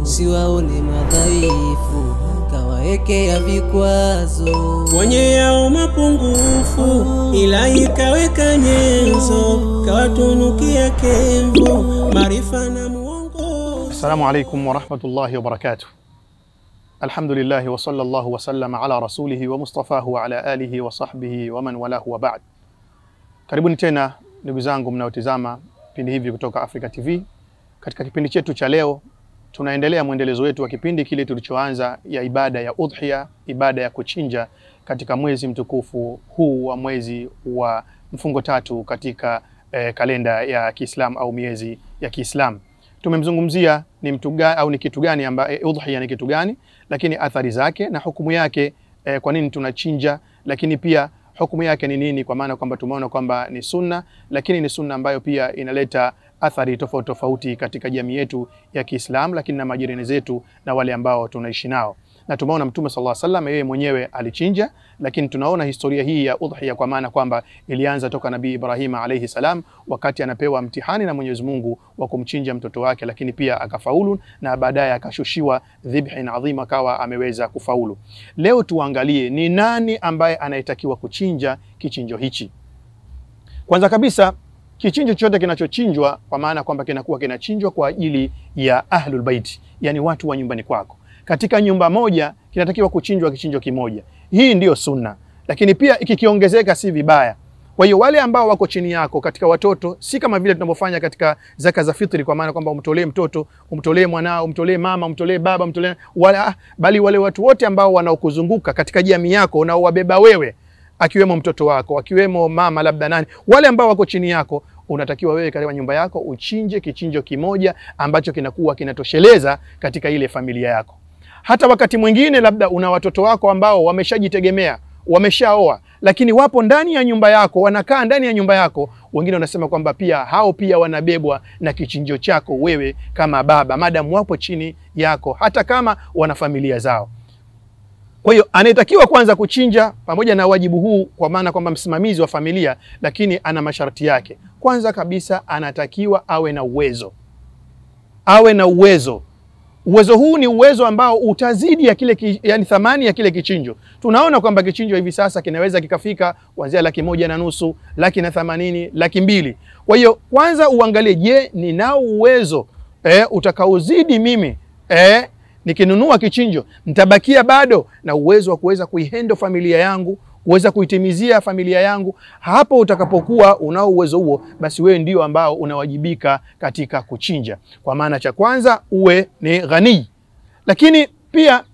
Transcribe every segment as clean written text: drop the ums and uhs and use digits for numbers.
siwaone madhaifu, kawaekea vikwazo. Wenye yao mapungufu, Ilahi kaweka nyenzo, kawatunukia kenzo, maarifa na muongo. Assalamu alaikum wa rahmatullahi wa barakatuh. Alhamdulillahi wa sallallahu wa sallama ala rasulihi wa mustafahu wa ala alihi wa sahbihi wa man walahu wa ba'd. Karibuni tena ndugu zangu mnaotazama vipindi hivi kutoka Africa TV. Katika kipindi chetu cha leo tunaendelea mwendelezo wetu wa kipindi kile tulichoanza ya ibada ya udhiya, ibada ya kuchinja katika mwezi mtukufu huu wa mwezi wa mfungo tatu katika kalenda ya Kiislamu au miezi ya Kiislamu. Tumemzungumzia ni mtu gani au ni kitu gani ambaye udhiya ni kitu gani, lakini athari zake na hukumu yake, kwa nini tunachinja, lakini pia hukumu yake ni nini, kwa maana kwamba tumeona kwamba ni sunna, lakini ni sunna ambayo pia inaleta athari tofauti tofauti katika jamii yetu ya Kiislamu, lakini na majirani zetu na wale ambao tunaishi nao. Na tumeona Mtume sallallahu alaihi wasallam yeye mwenyewe alichinja, lakini tunaona historia hii ya udhiya kwa maana kwamba ilianza toka Nabii Ibrahim alayhi salam, wakati anapewa mtihani na Mwenyezi Mungu wa kumchinja mtoto wake, lakini pia akafaulu na baadaye akashushiwa dhibhin adhima akawa ameweza kufaulu. Leo tuangalie ni nani ambaye anayetakiwa kuchinja kichinjo hichi. Kwanza kabisa, kichinjo chote kinachochinjwa kwa maana kwamba kinakuwa kinachinjwa kwa ajili ya ahlul bait, yani watu wa nyumbani kwako. Katika nyumba moja kinatakiwa kuchinjwa kichinjo kimoja. Hii ndiyo sunna, lakini pia ikiongezeka si vibaya. Kwa hiyo wale ambao wako chini yako katika watoto, si kama vile tunavyofanya katika zaka za fitri, kwa maana kwamba umtolee mtoto, umtolee mwanao, umtolee mama, umtolee baba, umtolee wala, bali wale watu wote ambao wanaokuzunguka katika jamii yako unaowabeba wewe, akiwemo mtoto wako, akiwemo mama labda nani, wale ambao wako chini yako, unatakiwa wewe katika nyumba yako uchinje kichinjo kimoja ambacho kinakuwa kinatosheleza katika ile familia yako. Hata wakati mwingine labda una watoto wako ambao wameshajitegemea, wameshaoa, lakini wapo ndani ya nyumba yako, wanakaa ndani ya nyumba yako, wengine wanasema kwamba pia hao pia wanabebwa na kichinjo chako wewe kama baba, madamu wapo chini yako, hata kama wana familia zao. Kwa hiyo anayetakiwa kwanza kuchinja pamoja na wajibu huu, kwa maana kwamba msimamizi wa familia, lakini ana masharti yake. Kwanza kabisa anatakiwa awe na uwezo. Awe na uwezo. Uwezo huu ni uwezo ambao utazidi ya kile yani thamani ya kile kichinjo. Tunaona kwamba kichinjo hivi sasa kinaweza kikafika kuanzia 1,500,000, 180,000, 200,000. Kwa hiyo kwanza uangalie, je, ninao uwezo utakaozidi mimi nikinunua kichinjo nitabakia bado na uwezo wa kuweza kuihendo familia yangu, kuweza kuitimizia familia yangu. Hapo utakapokuwa unao uwezo huo, basi wewe ndio ambao unawajibika katika kuchinja. Kwa maana cha kwanza uwe ni ghani. Lakini pia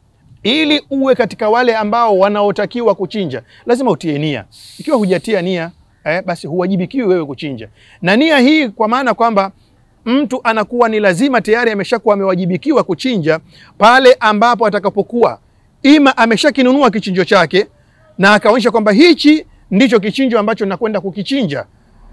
ili uwe katika wale ambao wanaotakiwa kuchinja, lazima utie nia. Ikiwa hujatia nia, basi huwajibikiwi wewe kuchinja. Na nia hii kwa maana kwamba mtu anakuwa ni lazima tayari ameshakuwa amewajibikiwa kuchinja pale ambapo atakapokuwa ima ameshakinunua kichinjo chake na akaonyesha kwamba hichi ndicho kichinjo ambacho nakwenda kukichinja,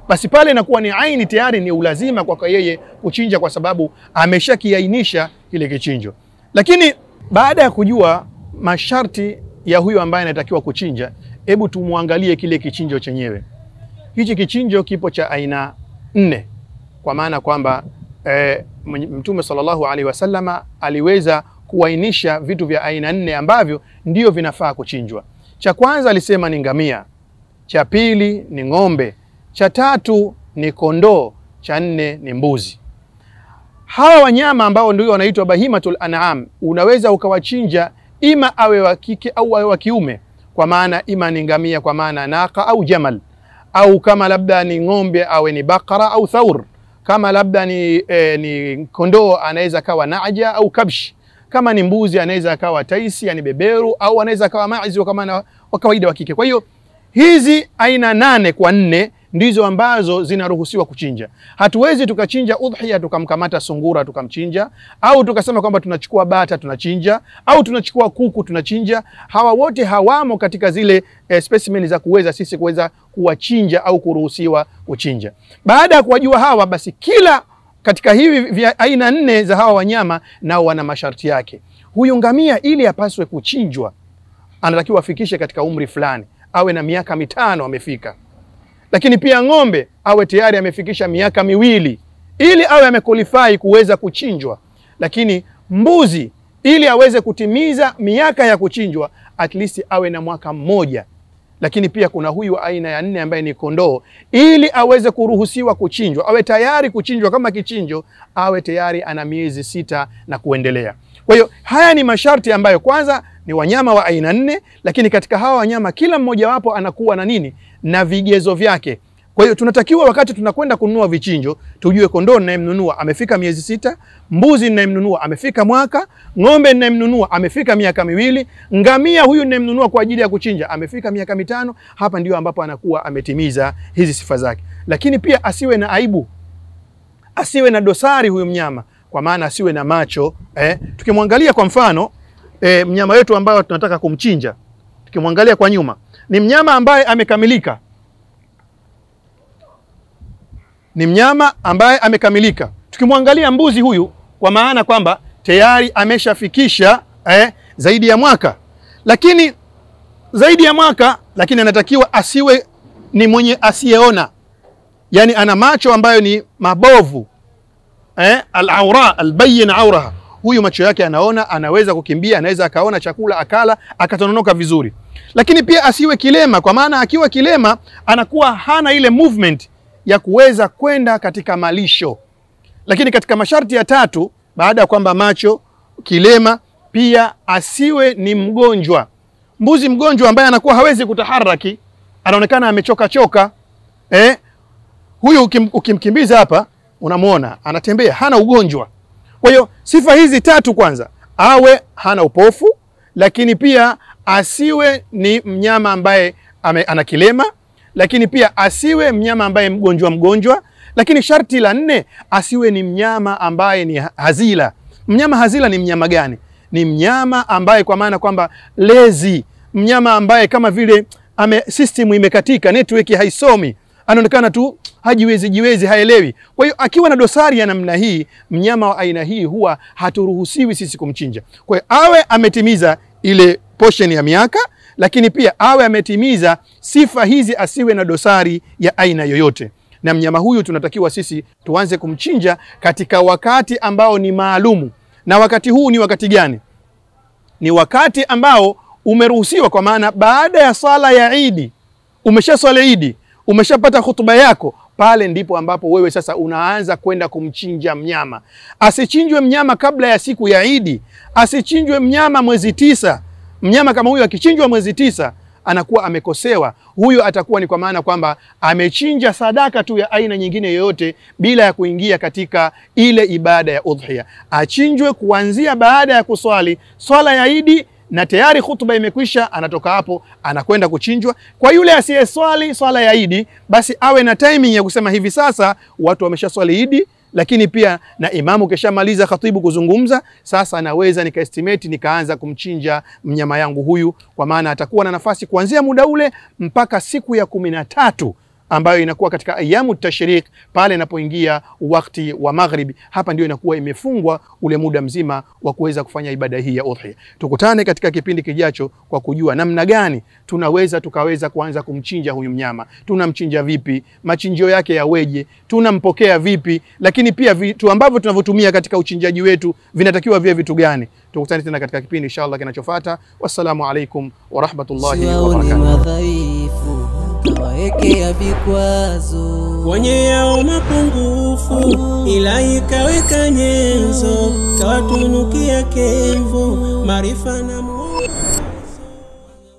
basi pale inakuwa ni aini tayari ni ulazima kwa yeye kuchinja, kwa sababu ameshakiainisha kile kichinjo. Lakini baada ya kujua masharti ya huyo ambaye anatakiwa kuchinja, hebu tumuangalie kile kichinjo chenyewe. Hichi kichinjo kipo cha aina 4, kwa maana kwamba Mtume sallallahu alaihi wasallama aliweza kuainisha vitu vya aina 4 ambavyo ndio vinafaa kuchinjwa. Cha kwanza alisema ni ngamia, cha pili ni ng'ombe, cha tatu ni kondoo, cha 4 ni mbuzi. Hawa wanyama ambao ndio wanaitwa bahimatul an'am, unaweza ukawachinja ima awe wa kike au awe wa kiume, kwa maana ima ni ngamia kwa maana naqa au jamal, au kama labda ni ng'ombe awe ni bakara au thaur, kama labda ni kondoo anaweza kawa naja au kabsh, kama ni mbuzi anaweza kawa taisi yani beberu, au anaweza kawa maazi kama na wa kawaida wa kike. Kwa hiyo hizi aina 8 kwa 4 ndizo ambazo zinaruhusiwa kuchinja. Hatuwezi tukachinja udhiya tukamkamata sungura tukamchinja, au tukasema kwamba tunachukua bata tunachinja, au tunachukua kuku tunachinja. Hawa wote hawamo katika zile specimen za kuweza sisi kuweza kuwachinja au kuruhusiwa kuchinja. Baada ya kuwajua hawa, basi kila katika hivi vya aina 4 za hawa wanyama nao wana masharti yake. Huyu ngamia ili apaswe kuchinjwa anatakiwa afikishe katika umri fulani, awe na miaka 5 amefika. Lakini pia ng'ombe awe tayari amefikisha miaka 2 ili awe amequalify kuweza kuchinjwa. Lakini mbuzi ili aweze kutimiza miaka ya kuchinjwa at least awe na mwaka mmoja. Lakini pia kuna huyu aina ya 4 ambaye ni kondoo, ili aweze kuruhusiwa kuchinjwa, awe tayari kuchinjwa kama kichinjo, awe tayari ana miezi 6 na kuendelea. Kwa hiyo haya ni masharti ambayo kwanza ni wanyama wa aina 4, lakini katika hawa wanyama kila mmoja wapo anakuwa na nini? Na vigezo vyake. Kwa hiyo tunatakiwa wakati tunakwenda kununua vichinjo, tujue kondoo ninayemnunua amefika miezi 6, mbuzi ninayemnunua amefika mwaka, ng'ombe ninayemnunua amefika miaka 2, ngamia huyu ninayemnunua kwa ajili ya kuchinja amefika miaka 5. Hapa ndio ambapo anakuwa ametimiza hizi sifa zake. Lakini pia asiwe na aibu, asiwe na dosari huyu mnyama, kwa maana asiwe na macho. Tukimwangalia kwa mfano mnyama wetu ambaye tunataka kumchinja, tukimwangalia kwa nyuma, ni mnyama ambaye amekamilika. Ni mnyama ambaye amekamilika. Tukimwangalia mbuzi huyu, kwa maana kwamba tayari ameshafikisha zaidi ya mwaka. Lakini zaidi ya mwaka, lakini anatakiwa asiwe ni mwenye asiyeona. Yani ana macho ambayo ni mabovu. Al-awra, al-bayyin awraha. Huyu macho yake anaona, anaweza kukimbia, anaweza akaona chakula akala, akatononoka vizuri. Lakini pia asiwe kilema, kwa maana akiwa kilema anakuwa hana ile movement ya kuweza kwenda katika malisho. Lakini katika masharti ya 3, baada ya kwamba macho, kilema, pia asiwe ni mgonjwa. Mbuzi mgonjwa ambaye anakuwa hawezi kutaharaki, anaonekana amechoka choka. Huyu ukimkimbiza hapa unamuona anatembea, hana ugonjwa. Kwa hiyo sifa hizi 3 kwanza, awe hana upofu, lakini pia asiwe ni mnyama ambaye ana kilema, lakini pia asiwe mnyama ambaye mgonjwa. Lakini sharti la 4, asiwe ni mnyama ambaye ni hazila. Mnyama hazila ni mnyama gani? Ni mnyama ambaye kwa maana kwamba lazy, mnyama ambaye kama vile system imekatika, network haisomi, anaonekana tu hajiwezi, haelewi. Kwa hiyo akiwa na dosari ya namna hii, mnyama wa aina hii huwa haturuhusiwi sisi kumchinja. Kwa hiyo awe ametimiza ile portion ya miaka, lakini pia awe ametimiza sifa hizi, asiwe na dosari ya aina yoyote. Na mnyama huyu tunatakiwa sisi tuanze kumchinja katika wakati ambao ni maalumu. Na wakati huu ni wakati gani? Ni wakati ambao umeruhusiwa, kwa maana baada ya sala ya Idi, umeshaswali Idi, umeshapata hutuba yako, pale ndipo ambapo wewe sasa unaanza kwenda kumchinja mnyama. Asichinjwe mnyama kabla ya siku ya Idi, asichinjwe mnyama mwezi 9. Mnyama kama huyu akichinjwa mwezi 9 anakuwa amekosewa. Huyo atakuwa ni kwa maana kwamba amechinja sadaka tu ya aina nyingine yoyote bila ya kuingia katika ile ibada ya udhiya. Achinjwe kuanzia baada ya kuswali swala ya Idi, na tayari hutuba imekwisha, anatoka hapo anakwenda kuchinjwa. Kwa yule asiyeswali swala ya Idi, basi awe na timing ya kusema hivi sasa watu wameshaswali Idi, lakini pia na imamu keshamaliza khatibu kuzungumza, sasa naweza nikaestimate nikaanza kumchinja mnyama yangu huyu, kwa maana atakuwa na nafasi kuanzia muda ule mpaka siku ya 13 ambayo inakuwa katika ayamu tashrik, pale inapoingia wakati wa maghribi. Hapa ndio inakuwa imefungwa ule muda mzima wa kuweza kufanya ibada hii ya udhiya. Tukutane katika kipindi kijacho kwa kujua namna gani tukaweza kuanza kumchinja huyu mnyama. Tunamchinja vipi? Machinjio yake yaweje? Tunampokea vipi? Lakini pia vitu ambavyo tunavyotumia katika uchinjaji wetu vinatakiwa vile vitu gani? Tukutane tena katika kipindi inshallah kinachofuata. Wassalamu alaikum wa rahmatullahi wa barakatuh. Kawawekea vikwazo wenye yao mapungufu, Ilahi kaweka nyenzo, kawatunukia kemvo, maarifa na